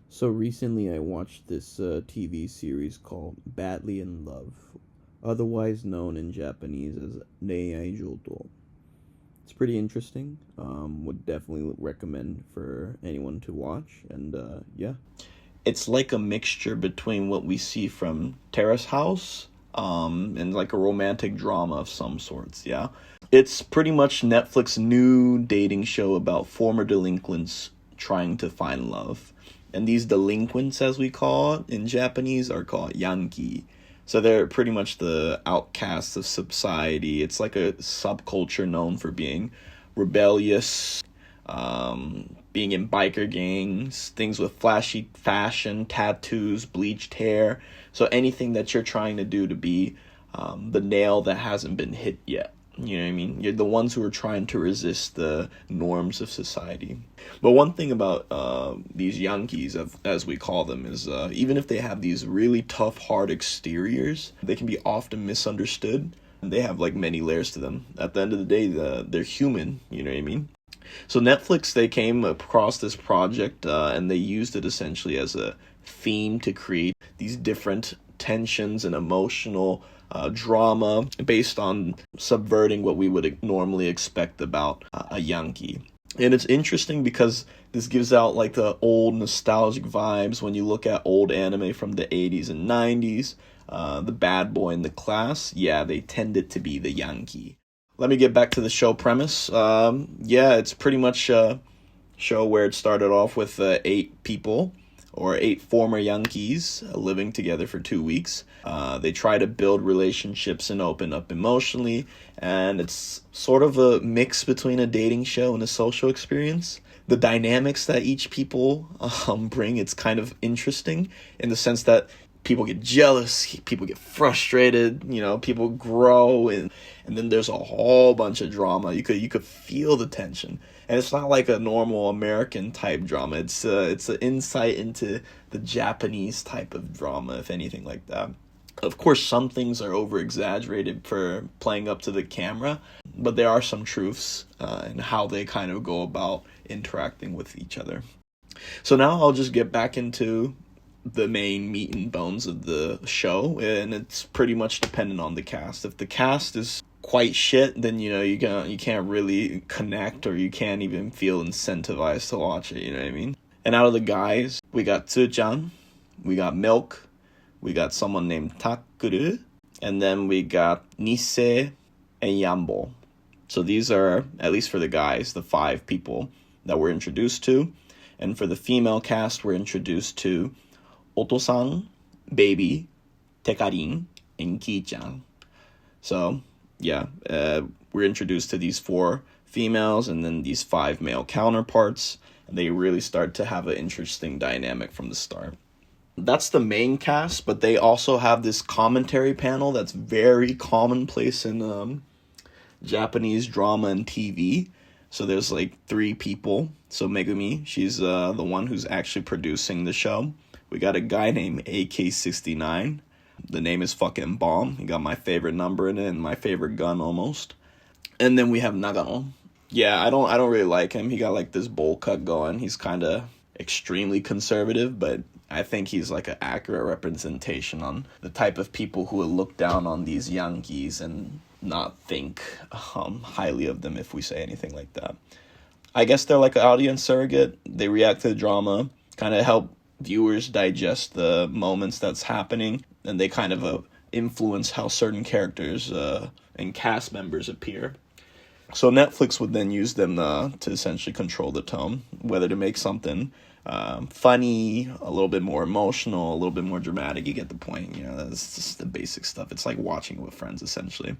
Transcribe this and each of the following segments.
So recently I watched this TV series called Badly in Love, otherwise known in Japanese as Neiai Jodo. It's pretty interesting. Would definitely recommend for anyone to watch. And yeah. It's like a mixture between what we see from Terrace House and like a romantic drama of some sorts, yeah. It's pretty much Netflix's new dating show about former delinquents trying to find love. And these delinquents, as we call it in Japanese, are called Yankee. So they're pretty much the outcasts of society. It's like a subculture known for being rebellious, being in biker gangs, things with flashy fashion, tattoos, bleached hair. So anything that you're trying to do to be the nail that hasn't been hit yet. You know what I mean? You're the ones who are trying to resist the norms of society. But one thing about these Yankees, as we call them, is even if they have these really tough, hard exteriors, they can be often misunderstood. They have like many layers to them. At the end of the day, they're human. You know what I mean? So Netflix, they came across this project and they used it essentially as a theme to create these different tensions and emotional drama based on subverting what we would normally expect about a Yankee. And it's interesting because this gives out like the old nostalgic vibes when you look at old anime from the 80s and 90s. The bad boy in the class, yeah, they tended to be the Yankee. Let me get back to the show premise. Yeah, it's pretty much a show where it started off with 8 people, or 8 former Yankees living together for 2 weeks. They try to build relationships and open up emotionally, and it's sort of a mix between a dating show and a social experience. The dynamics that each people bring, it's kind of interesting in the sense that people get jealous, people get frustrated, people grow, and then there's a whole bunch of drama. You could feel the tension. And it's not like a normal American type drama. It's an insight into the Japanese type of drama, if anything like that. Of course, some things are over exaggerated for playing up to the camera, but there are some truths in how they kind of go about interacting with each other. So now I'll just get back into the main meat and bones of the show, and it's pretty much dependent on the cast. If the cast is quite shit, then you can't really connect, or you can't even feel incentivized to watch it. You know what I mean? And out of the guys, we got Tsuchan, we got Milk, we got someone named Takuru, and then we got Nisei and Yambo. So these are, at least for the guys, the 5 people that we're introduced to. And for the female cast, we're introduced to Oto-san, Baby, Tekarin, and Ki-chan. So, yeah, we're introduced to these 4 females and then these 5 male counterparts. And they really start to have an interesting dynamic from the start. That's the main cast, but they also have this commentary panel that's very commonplace in Japanese drama and TV. So there's like 3 people. So Megumi, she's the one who's actually producing the show. We got a guy named AK-69. The name is fucking bomb. He got my favorite number in it and my favorite gun almost. And then we have Nagano. Yeah, I don't really like him. He got like this bowl cut going. He's kind of extremely conservative, but I think he's like an accurate representation on the type of people who would look down on these Yankees and not think highly of them if we say anything like that. I guess they're like an audience surrogate. They react to the drama, kind of help viewers digest the moments that's happening, and they kind of influence how certain characters and cast members appear. So Netflix would then use them to essentially control the tone, whether to make something funny, a little bit more emotional, a little bit more dramatic. You get the point. That's just the basic stuff. It's like watching with friends, essentially.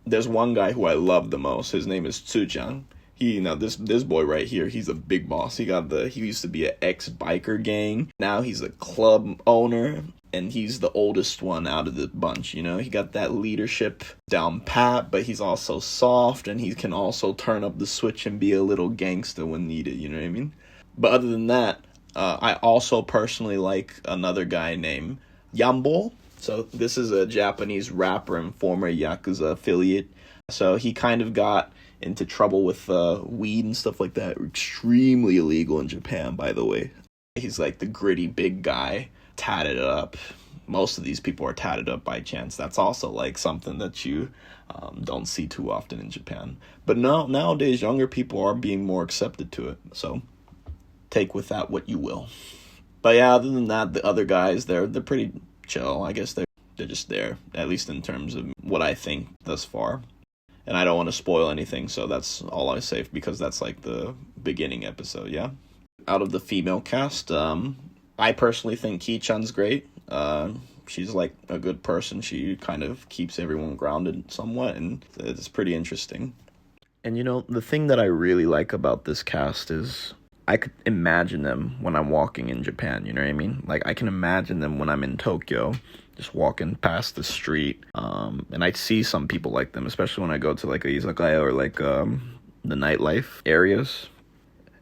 There's one guy who I love the most. His name is Tsuchan. This boy right here, he's a big boss. He used to be an ex-biker gang. Now he's a club owner, and he's the oldest one out of the bunch. He got that leadership down pat, but he's also soft, and he can also turn up the switch and be a little gangster when needed. You know what I mean? But other than that, I also personally like another guy named Yambo. So this is a Japanese rapper and former Yakuza affiliate. So he kind of got into trouble with weed and stuff like that. Extremely illegal in Japan, by the way. He's like the gritty big guy, tatted up. Most of these people are tatted up by chance. That's also like something that you don't see too often in Japan. But no, nowadays younger people are being more accepted to it. So take with that what you will. But yeah, other than that, the other guys, they're pretty chill. I guess they're just there, at least in terms of what I think thus far. And I don't want to spoil anything, so that's all I say, because that's like the beginning episode, yeah? Out of the female cast, I personally think Ki-chan's great. She's like a good person. She kind of keeps everyone grounded somewhat, and it's pretty interesting. And the thing that I really like about this cast is I could imagine them when I'm walking in Japan, you know what I mean? Like, I can imagine them when I'm in Tokyo, just walking past the street, and I see some people like them, especially when I go to like a izakaya or like the nightlife areas.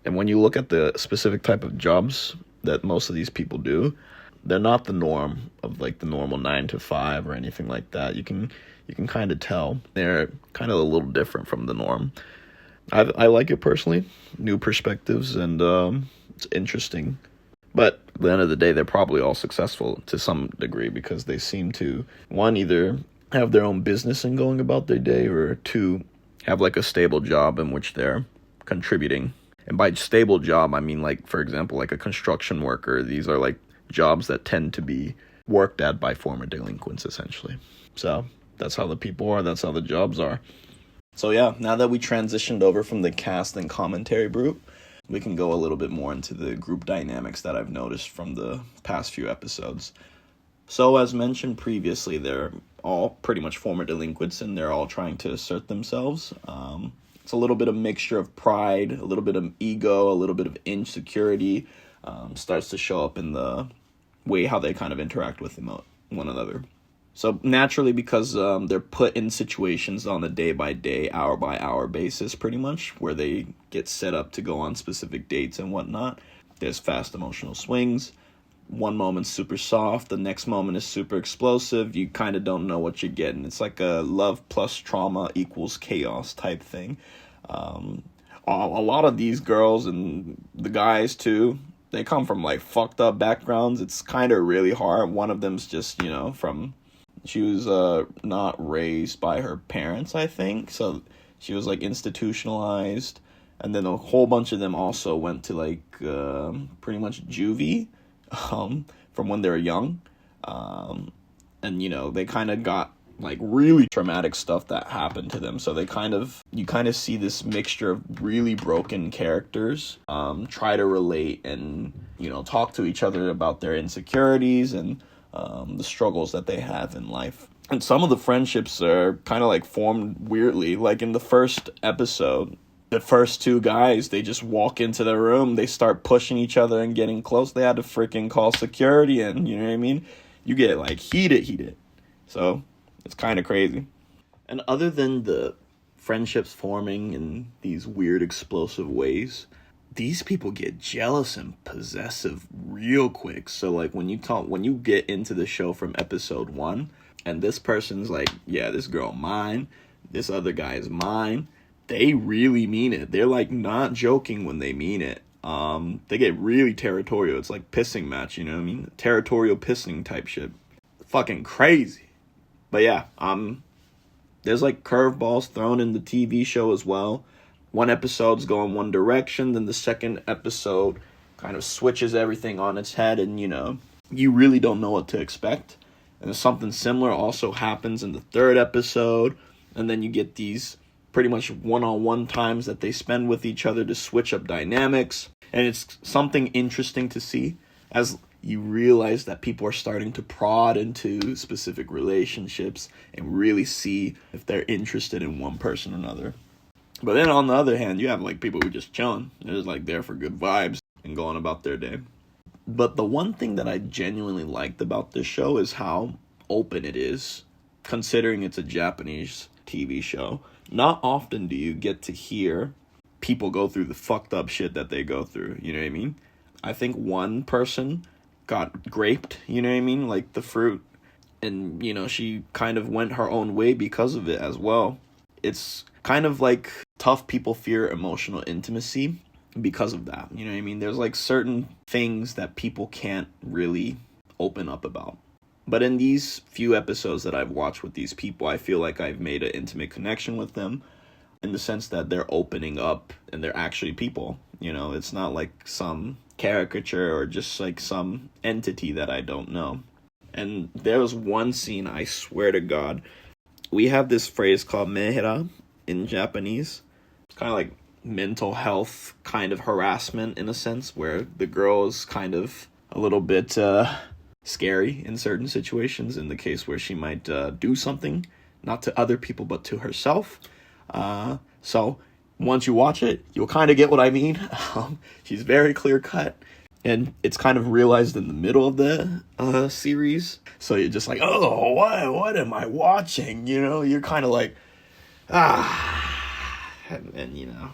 And when you look at the specific type of jobs that most of these people do, they're not the norm of like the normal 9 to 5 or anything like that. You can kind of tell they're kind of a little different from the norm. I like it personally, new perspectives, and it's interesting. But at the end of the day, they're probably all successful to some degree, because they seem to, one, either have their own business and going about their day, or two, have like a stable job in which they're contributing. And by stable job, I mean, like, for example, like a construction worker. These are like jobs that tend to be worked at by former delinquents, essentially. So that's how the people are. That's how the jobs are. So yeah, now that we transitioned over from the cast and commentary group, we can go a little bit more into the group dynamics that I've noticed from the past few episodes. So as mentioned previously, they're all pretty much former delinquents, and they're all trying to assert themselves. It's a little bit of mixture of pride, a little bit of ego, a little bit of insecurity, starts to show up in the way how they kind of interact with one another. So naturally, because they're put in situations on a day-by-day, hour-by-hour basis, pretty much, where they get set up to go on specific dates and whatnot, there's fast emotional swings. One moment's super soft, the next moment is super explosive. You kind of don't know what you're getting. It's like a love plus trauma equals chaos type thing. A lot of these girls, and the guys too, they come from like fucked up backgrounds. It's kind of really hard. One of them's just, she was not raised by her parents, I think. So she was like institutionalized. And then a whole bunch of them also went to like pretty much juvie from when they were young. And, they kind of got like really traumatic stuff that happened to them. So you kind of see this mixture of really broken characters try to relate and, talk to each other about their insecurities and the struggles that they have in life. And some of the friendships are kind of like formed weirdly. Like in the first episode, the first two guys, they just walk into the room, they start pushing each other and getting close. They had to freaking call security, and you know what I mean? You get like heated. So it's kind of crazy. And other than the friendships forming in these weird explosive ways, these people get jealous and possessive real quick. So like when you get into the show from episode 1, and this person's like, yeah, this girl mine, this other guy is mine, they really mean it. They're like not joking when they mean it. They get really territorial. It's like pissing match, you know what I mean? Territorial pissing type shit. Fucking crazy. But yeah, there's like curveballs thrown in the TV show as well. One episode's going one direction, then the second episode kind of switches everything on its head, and you really don't know what to expect. And something similar also happens in the third episode, and then you get these pretty much one-on-one times that they spend with each other to switch up dynamics. And it's something interesting to see as you realize that people are starting to prod into specific relationships and really see if they're interested in one person or another. But then on the other hand, you have like people who just chilling. They're just like there for good vibes and going about their day. But the one thing that I genuinely liked about this show is how open it is, considering it's a Japanese TV show. Not often do you get to hear people go through the fucked up shit that they go through, you know what I mean? I think one person got graped, you know what I mean? Like the fruit. And, she kind of went her own way because of it as well. It's kind of like tough people fear emotional intimacy. because of that. You know what I mean? There's like certain things that people can't really open up about. But in these few episodes that I've watched with these people, I feel like I've made an intimate connection with them in the sense that they're opening up and they're actually people. You know, it's not like some caricature or just like some entity that I don't know. And there was one scene, I swear to God, we have this phrase called mehera in Japanese. It's kind of like mental health kind of harassment in a sense, where the girl is kind of a little bit scary in certain situations, in the case where she might do something, not to other people, but to herself. So once you watch it, you'll kind of get what I mean. She's very clear cut, and it's kind of realized in the middle of the series. So you're just like, oh, what am I watching? You know, you're kind of like, and you know,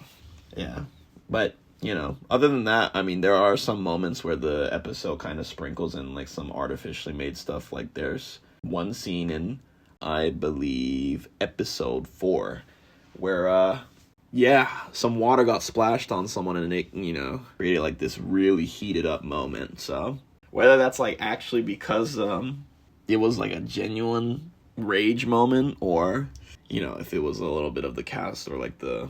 yeah. But, you know, other than that, I mean, there are some moments where the episode kind of sprinkles in like some artificially made stuff. Like there's one scene in, I believe, episode 4 where, some water got splashed on someone and it, you know, created like this really heated up moment. So whether that's like actually because it was like a genuine rage moment, or, you know, if it was a little bit of the cast or like the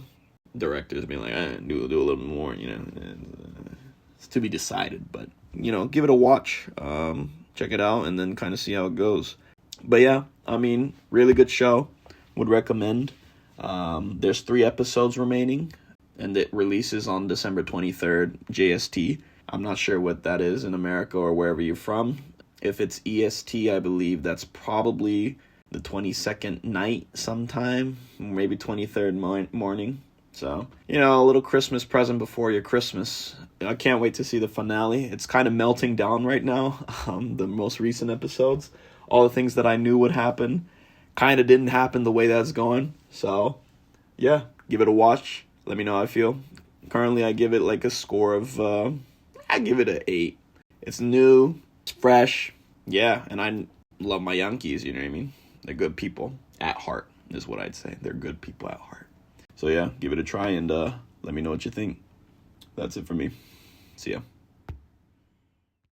directors being like, do a little more, you know, it's to be decided. But, you know, give it a watch, check it out, and then kind of see how it goes. But yeah, I mean, really good show. Would recommend. There's 3 episodes remaining, and it releases on December 23rd JST. I'm not sure what that is in America or wherever you're from. If it's EST, I believe that's probably the 22nd night sometime, maybe 23rd morning. So, you know, a little Christmas present before your Christmas. I can't wait to see the finale. It's kind of melting down right now. The most recent episodes, all the things that I knew would happen kind of didn't happen the way that's going. So, yeah, give it a watch. Let me know how I feel. Currently, I give it like a score of, I give it an 8. It's new, it's fresh. Yeah, and I love my Yankees, you know what I mean? They're good people at heart, is what I'd say. They're good people at heart. So yeah, give it a try and let me know what you think. That's it for me. See ya.